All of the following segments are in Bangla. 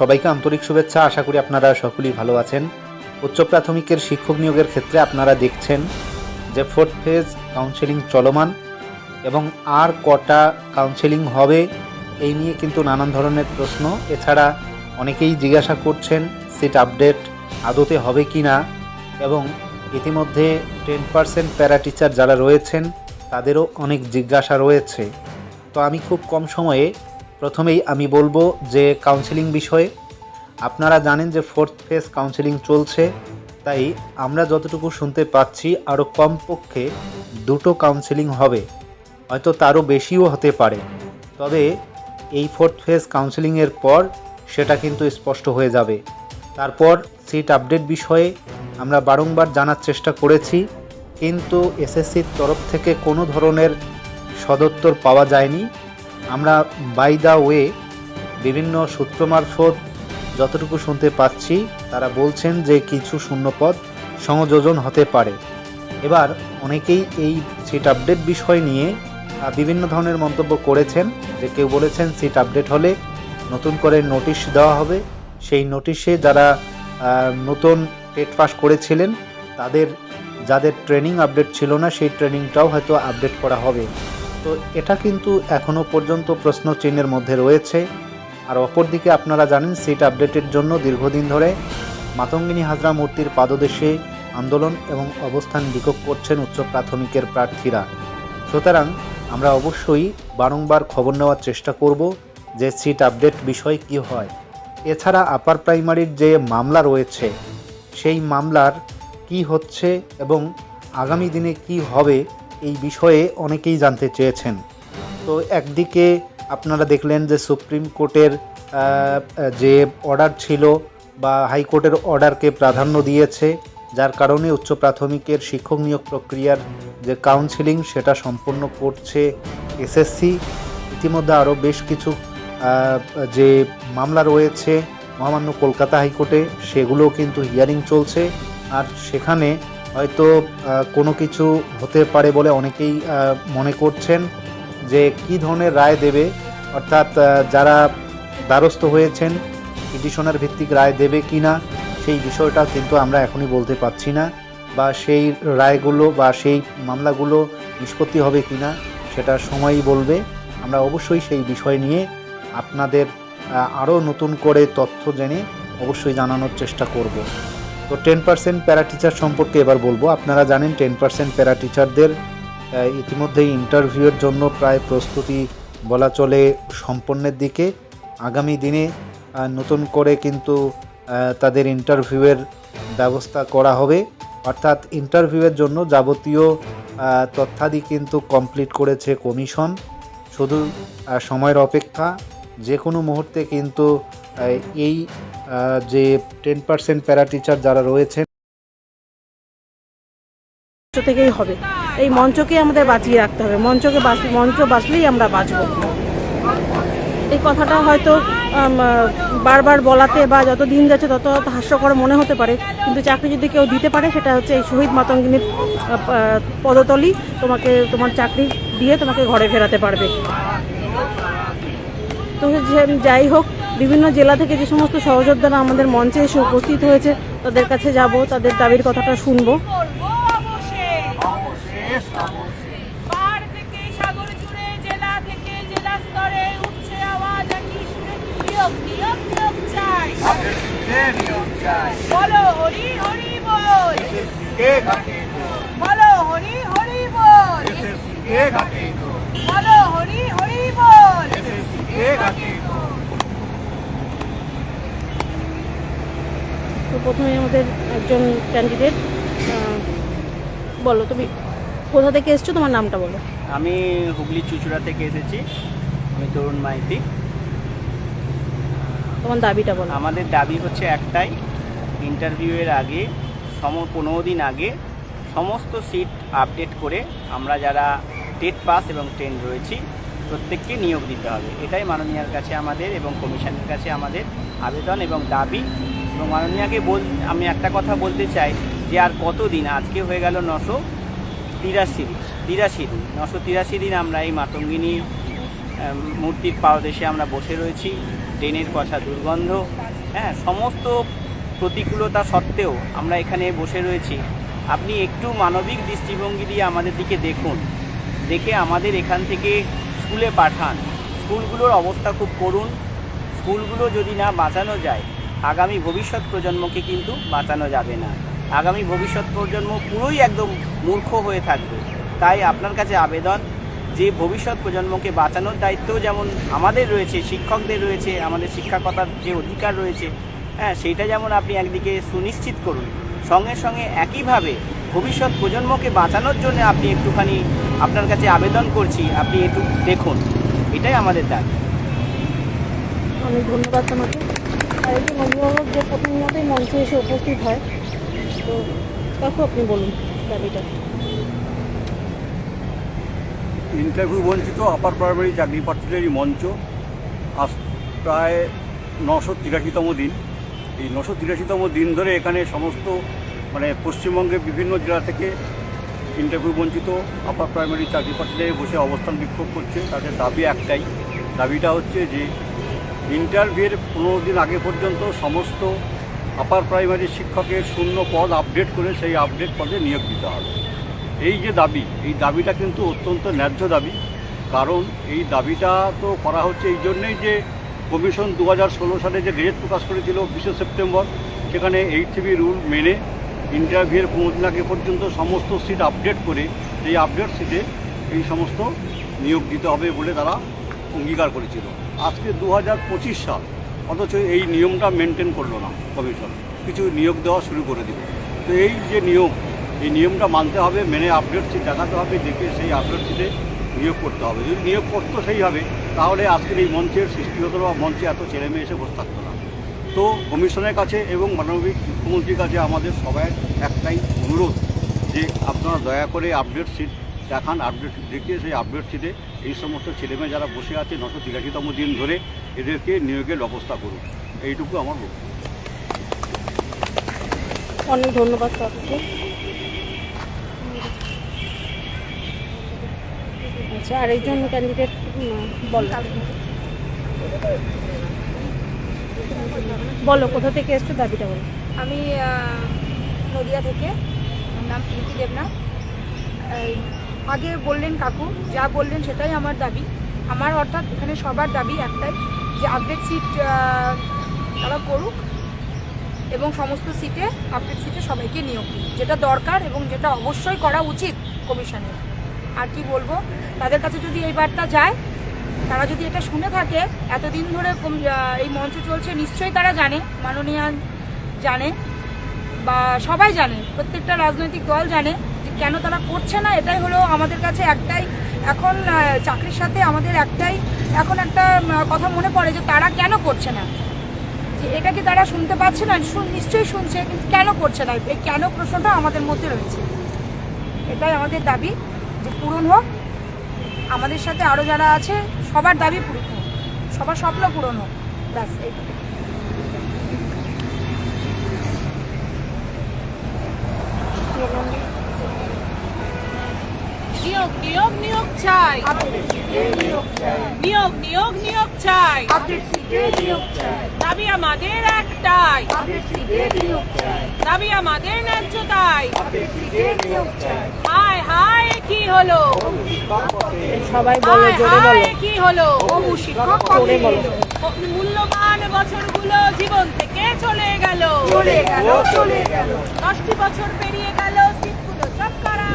সবাইকে আন্তরিক শুভেচ্ছা। আশা করি আপনারা সকলেই ভালো আছেন। উচ্চ প্রাথমিকের শিক্ষক নিয়োগের ক্ষেত্রে আপনারা দেখছেন যে 4th ফেজ কাউন্সেলিং চলমান এবং আর কটা কাউন্সেলিং হবে এই নিয়ে কিন্তু নানান ধরনের প্রশ্ন। এছাড়া অনেকেই জিজ্ঞাসা করছেন সিট আপডেট আদতে হবে কি না, এবং ইতিমধ্যে 10% প্যারা টিচার যারা রয়েছেন তাদেরও অনেক জিজ্ঞাসা রয়েছে। তো আমি খুব কম সময়ে প্রথমেই আমি বলবো যে কাউন্সেলিং বিষয়ে আপনারা জানেন যে 4th ফেজ কাউন্সেলিং চলছে, তাই আমরা যতটুকু শুনতে পাচ্ছি আরও কমপক্ষে 2টো কাউন্সেলিং হবে, হয়তো তারও বেশিও হতে পারে। তবে এই 4th ফেজ কাউন্সেলিংয়ের পর সেটা কিন্তু স্পষ্ট হয়ে যাবে। তারপর সিট আপডেট বিষয়ে আমরা বারংবার জানার চেষ্টা করেছি, কিন্তু এসএসসির তরফ থেকে কোনো ধরনের সদুত্তর পাওয়া যায়নি। আমরা বাই দ্য ওয়ে বিভিন্ন সূত্র মারফত যতটুকু শুনতে পাচ্ছি তারা বলছেন যে কিছু শূন্যপদ সংযোজন হতে পারে। এবার অনেকেই এই সিট আপডেট বিষয় নিয়ে বিভিন্ন ধরনের মন্তব্য করেছেন, যে কেউ বলেছেন সিট আপডেট হলে নতুন করে নোটিশ দেওয়া হবে, সেই নোটিশে যারা নতুন টেট পাস করেছিলেন তাদের যাদের ট্রেনিং আপডেট ছিল না সেই ট্রেনিংটাও হয়তো আপডেট করা হবে। তো এটা কিন্তু এখনও পর্যন্ত প্রশ্নচিহ্নের মধ্যে রয়েছে। আর অপরদিকে আপনারা জানেন সিট আপডেটের জন্য দীর্ঘদিন ধরে মাতঙ্গিনী হাজরা মূর্তির পাদদেশে আন্দোলন এবং অবস্থান বিক্ষোভ করছেন উচ্চ প্রাথমিকের প্রার্থীরা। সুতরাং আমরা অবশ্যই বারংবার খবর নেওয়ার চেষ্টা করব যে সিট আপডেট বিষয় কি হয়। এছাড়া আপার প্রাইমারির যে মামলা রয়েছে সেই মামলার কি হচ্ছে এবং আগামী দিনে কি হবে এই বিষয়ে অনেকেই জানতে চেয়েছেন। তো একদিকে আপনারা দেখলেন যে সুপ্রিম কোর্টের যে অর্ডার ছিল বা হাইকোর্টের অর্ডারকে প্রাধান্য দিয়েছে, যার কারণে উচ্চ প্রাথমিকের শিক্ষক নিয়োগ প্রক্রিয়ার যে কাউন্সেলিং সেটা সম্পন্ন করছে এসএসসি। ইতিমধ্যে আরও বেশ কিছু যে মামলা রয়েছে মহামান্য কলকাতা হাইকোর্টে, সেগুলোও কিন্তু হিয়ারিং চলছে। আর সেখানে হয়তো কোনো কিছু হতে পারে বলে অনেকেই মনে করছেন যে কী ধরনের রায় দেবে, অর্থাৎ যারা দ্বারস্থ হয়েছেন পিটিশনার ভিত্তিক রায় দেবে কি না সেই বিষয়টা কিন্তু আমরা এখনই বলতে পারছি না, বা সেই রায়গুলো বা সেই মামলাগুলো নিষ্পত্তি হবে কি না সেটা সময়ই বলবে। আমরা অবশ্যই সেই বিষয় নিয়ে আপনাদের আরও নতুন করে তথ্য জেনে অবশ্যই জানানোর চেষ্টা করব। তো 10% প্যারা টিচার সম্পর্কে এবার বলবো। আপনারা জানেন 10% প্যারা টিচারদের ইতিমধ্যেই ইন্টারভিউয়ের জন্য প্রায় প্রস্তুতি বলা চলে সম্পন্নের দিকে। আগামী দিনে নতুন করে কিন্তু তাদের ইন্টারভিউয়ের ব্যবস্থা করা হবে, অর্থাৎ ইন্টারভিউয়ের জন্য যাবতীয় তথ্যাদি কিন্তু কমপ্লিট করেছে কমিশন। শুধু সময়ের অপেক্ষা, যে কোনো মুহূর্তে কিন্তু এই যে 10% প্যারা টিচার যারা রয়েছেন থেকেই হবে। এই মঞ্চকে আমাদের বাঁচিয়ে রাখতে হবে। মঞ্চ বাঁচলেই আমরা বাঁচব। এই কথাটা হয়তো বারবার বলাতে বা যত দিন যাচ্ছে তত হাস্যকর মনে হতে পারে, কিন্তু চাকরি যদি কেউ দিতে পারে সেটা হচ্ছে এই শহীদ মাতঙ্গিনীর পদতলি তোমার চাকরি দিয়ে তোমাকে ঘরে ফেরাতে পারবে। তো যাই হোক, বিভিন্ন জেলা থেকে যে সমস্ত সহযোদ্ধারা আমাদের মঞ্চে এসে উপস্থিত হয়েছে তাদের কাছে যাব, তাদের দাবির কথাটা শুনবো। বলো হরি হরি বল, বলো হরি হরি বল, বলো হরি হরি বল। তো প্রথমে আমাদের একজন ক্যান্ডিডেট, বলো তুমি কোথা থেকে এসছো, তোমার নামটা বলো। আমি হুগলি চুচুড়া থেকে এসেছি, আমি তরুণ মাইতি। তোমার দাবিটা বলো। আমাদের দাবি হচ্ছে একটাই, ইন্টারভিউয়ের আগে 15 দিন আগে সমস্ত সিট আপডেট করে আমরা যারা টেট পাস এবং 10 রয়েছি প্রত্যেককে নিয়োগ দিতে হবে। এটাই মাননীয়ার কাছে আমাদের এবং কমিশনের কাছে আমাদের আবেদন এবং দাবি। এবং মাননীয়াকে আমি একটা কথা বলতে চাই যে আর কতদিন, আজকে হয়ে গেল 983 দিন আমরা এই মাতঙ্গিনী মূর্তির পাদদেশে আমরা বসে রয়েছি। ট্রেনের পচা দুর্গন্ধ, হ্যাঁ, সমস্ত প্রতিকূলতা সত্ত্বেও আমরা এখানে বসে রয়েছি। আপনি একটু মানবিক দৃষ্টিভঙ্গি দিয়ে আমাদের দিকে দেখুন, দেখে আমাদের এখান থেকে স্কুলে পাঠান। স্কুলগুলোর অবস্থা খুব করুণ। স্কুলগুলো যদি না বাঁচানো যায়, আগামী ভবিষ্যৎ প্রজন্মকে কিন্তু বাঁচানো যাবে না। আগামী ভবিষ্যৎ প্রজন্ম পুরোই একদম মূর্খ হয়ে থাকবে। তাই আপনার কাছে আবেদন যে ভবিষ্যৎ প্রজন্মকে বাঁচানোর দায়িত্ব যেমন আমাদের রয়েছে, শিক্ষকদের রয়েছে, আমাদের শিক্ষকতার যে অধিকার রয়েছে, হ্যাঁ, সেইটা যেমন আপনি একদিকে সুনিশ্চিত করুন, সঙ্গে সঙ্গে একইভাবে ভবিষ্যৎ প্রজন্মকে বাঁচানোর জন্য আপনি একটুখানি আপনার কাছে আবেদন করছি, আপনি একটু দেখুন। এটাই আমাদের দাবি। অনেক ধন্যবাদ তোমাকে। আর একজন অভিভাবক যে প্রতিনিয়তই মঞ্চে এসে উপস্থিত হয়, তো তখন আপনি বলুন দাবিটা। ইন্টারভিউ বঞ্চিত আপার প্রাইমারি চাকরি প্রার্থীদেরই মঞ্চ আজ প্রায় 983তম দিন। এই 983তম দিন ধরে এখানে সমস্ত পশ্চিমবঙ্গের বিভিন্ন জেলা থেকে ইন্টারভিউ বঞ্চিত আপার প্রাইমারি চাকরি প্রার্থীদের বসে অবস্থান বিক্ষোভ করছে। তাদের দাবি একটাই, দাবিটা হচ্ছে যে ইন্টারভিউয়ের 15 দিন আগে পর্যন্ত সমস্ত আপার প্রাইমারি শিক্ষকের শূন্য পদ আপডেট করে সেই আপডেট পদে নিয়োগ দিতে হবে। এই যে দাবি, এই দাবিটা কিন্তু অত্যন্ত ন্যায্য দাবি। কারণ এই দাবিটা তো করা হচ্ছে এই জন্যেই যে কমিশন 2016 সালে যে গেজেট প্রকাশ করেছিল 20 সেপ্টেম্বর, সেখানে 8 রুল মেনে ইন্টারভিউয়ের 15 দিন আগে পর্যন্ত সমস্ত সিট আপডেট করে এই আপডেট সিটে এই সমস্ত নিয়োগ দিতে হবে বলে তারা অঙ্গীকার করেছিল। আজকে 2025 সাল, অথচ এই নিয়মটা মেনটেন করলো না কমিশন, কিছু নিয়োগ দেওয়া শুরু করে দিল। তো এই যে নিয়ম, এই নিয়মটা মানতে হবে, মেনে আপডেট সিট দেখাতে হবে, দেখে সেই আপডেট সিটে নিয়োগ করতে হবে। যদি নিয়োগ করতো সেইভাবে, তাহলে আজকের এই মঞ্চের সৃষ্টি হতো বা মঞ্চে এত ছেলে মেয়ে এসে বসে থাকতো না। তো কমিশনের কাছে এবং মাননীয় মুখ্যমন্ত্রীর কাছে আমাদের সবাই একটাই অনুরোধ যে আপনারা দয়া করে আপডেট সিট দেখান, আপডেট সিট দেখিয়ে সেই আপডেট সিটে এই সমস্ত ছেলেমেয়ে যারা বসে আছে 983তম দিন ধরে এদেরকে নিয়োগের ব্যবস্থা করুন। এইটুকু আমার বক্তব্য। অনেক ধন্যবাদ আপনাকে। আচ্ছা, আরেকজন ক্যান্ডিডেট বলো কোথা থেকে এসছো, দাবিটা বলো। আমি নদিয়া থেকে, আমার নাম প্রীতি দেবনাথ। আগে বললেন কাকু, যা বললেন সেটাই আমার দাবি। আমার অর্থাৎ এখানে সবার দাবি একটাই, যে আপডেট সিট তারা করুক এবং সমস্ত সিটে আপডেট সিটে সবাইকে নিয়োগ দিন, যেটা দরকার এবং যেটা অবশ্যই করা উচিত কমিশনের। আর কি বলবো, তাদের কাছে যদি এই বার্তা যায়, তারা যদি এটা শুনে থাকে, এতদিন ধরে এই মঞ্চ চলছে, নিশ্চয়ই তারা জানে, মাননীয় জানে বা সবাই জানে, প্রত্যেকটা রাজনৈতিক দল জানে যে কেন তারা করছে না। এটাই হলো আমাদের কাছে একটাই, এখন চাকরির সাথে আমাদের একটাই এখন একটা কথা মনে পড়ে যে তারা কেন করছে না, যে এটা কি তারা শুনতে পাচ্ছে না? নিশ্চয়ই শুনছে, কিন্তু কেন করছে না, এই কেন প্রশ্নটা আমাদের মধ্যে রয়েছে। এটাই আমাদের দাবি যে পূরণ হোক, আমাদের সাথে আরও যারা আছে সবার দাবি পূরণ হোক, সবার স্বপ্ন পূরণ হোক, ব্যাস এইটুকু। নিয়োগ নিয়োগ নিয়োগ চাই, নিয়োগ নিয়োগ নিয়োগ চাই, দাবি আমাদের একটাই, দাবি আমাদের ন্যায্য তাই। হায় হায় কি হলো, সবাই বলো, জোরে বলো। কি হলো, শিক্ষক কবে এলো? মূল্যবান বছরগুলো জীবন থেকে চলে গেল, 10টি বছর পেরিয়ে গেল, সিটগুলো সব কারা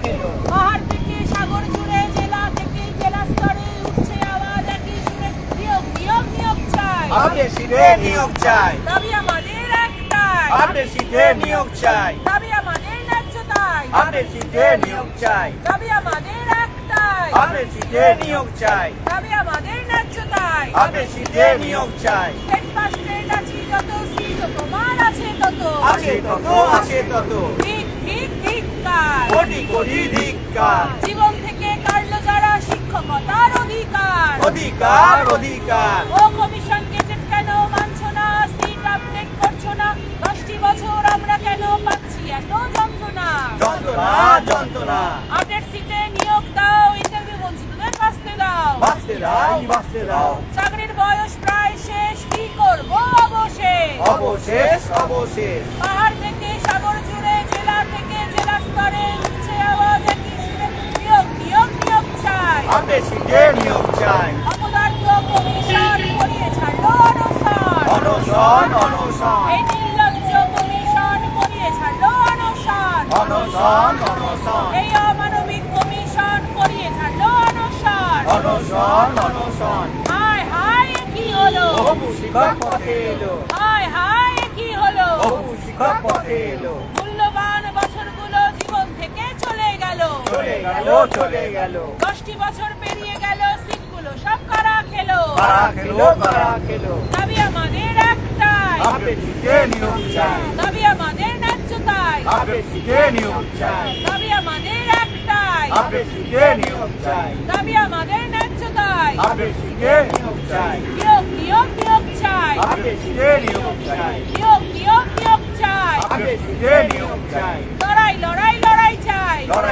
পেলো, পাহাড় থেকে সাগর জুড়ে, জেলা থেকে জেলা স্তরে উঠছে আওয়াজ একই সুরে, নিয়োগ নিয়োগ নিয়োগ চাই, আপডেট সিটে নিয়োগ চাই, দাবি আমাদের একটাই, আপডেট সিটে নিয়োগ চাই, দাবি আমাদের ন্যায্য তাই, আপডেট সিটে নিয়োগ চাই, দাবি আমাদের একটাই, আপডেট সিটে নিয়োগ চাই, দাবি আমাদের ন্যায্য তাই। আপডেট সিটে নিয়োগ চাই, হেডমাস্টার আছি যত, সিট তোমার আছে তত, আছে তত, আছে তত, ঠিক ঠিক ধিক্কার, কোটি কোটি ধিক্কার, জীবন থেকে কাড়লো যারা শিক্ষকতার অধিকার, অধিকার অধিকার, ও কমিশন গেজেট কেন মানছো না, সিট আপডেট করছো না, 10টি বছর আমরা কেন পাচ্ছি এত যন্ত্রণা, যন্ত্রণা যন্ত্রণা, আপডেট সিটে নিয়োগ দাও, ইন্টারভিউ বঞ্চিতদের বাঁচতে দাও, বাঁচতে দাও, বাঁচতে দাও, চাকরির বয়স প্রায় শেষ, কি অবশেষ অবশেষ পাহাড় থেকে সাগর জুড়ে, জেলা থেকে জেলা স্তরে উঠছে আওয়াজ একই সুরে, নিয়োগ নিয়োগ নিয়োগ চাই। আপডেট শিটে নিয়োগ চাই। অপদার্থ কমিশন করিয়ে ছাড়লো অনশন। অনশন অনশন এই নির্লজ্জ কমিশন করিয়ে ছাড়লো অনশন। অনশন অনশন এই অমানবিক কমিশন করিয়ে ছাড়লো অনশন। অনশন অনশন হায় হায় এ কি হলো, বহু শিক্ষক পথে এলো। হায় হায় এ কি হলো, বহু শিক্ষক পথে এলো। মূল্যবান বছরগুলো জীবন থেকে চলে গেল। চলে গেল চলে গেল 10টি বছর পেরিয়ে গেল, সিটগুলো সব কারা খেলো। কারা খেলো কারা খেলো। দাবি আমাদের একটাই, আপডেট শিটে নিয়োগ চাই। দাবি আমাদের ন্যায্যতাই, আপডেট শিটে নিয়োগ চাই। দাবি আমাদের একটাই, আপডেট শিটে নিয়োগ চাই। দাবি আমাদের ন্যায্যতাই। আপডেট শিটে নিয়োগ চাই। নিয়োগ নিয়োগ নিয়োগ চাই, আপডেট শিটে নিয়োগ চাই। নিয়োগ নিয়োগ নিয়োগ চাই। আপডেট শিটে নিয়োগ চাই। লড়াই লড়াই লড়াই চাই। লড়াই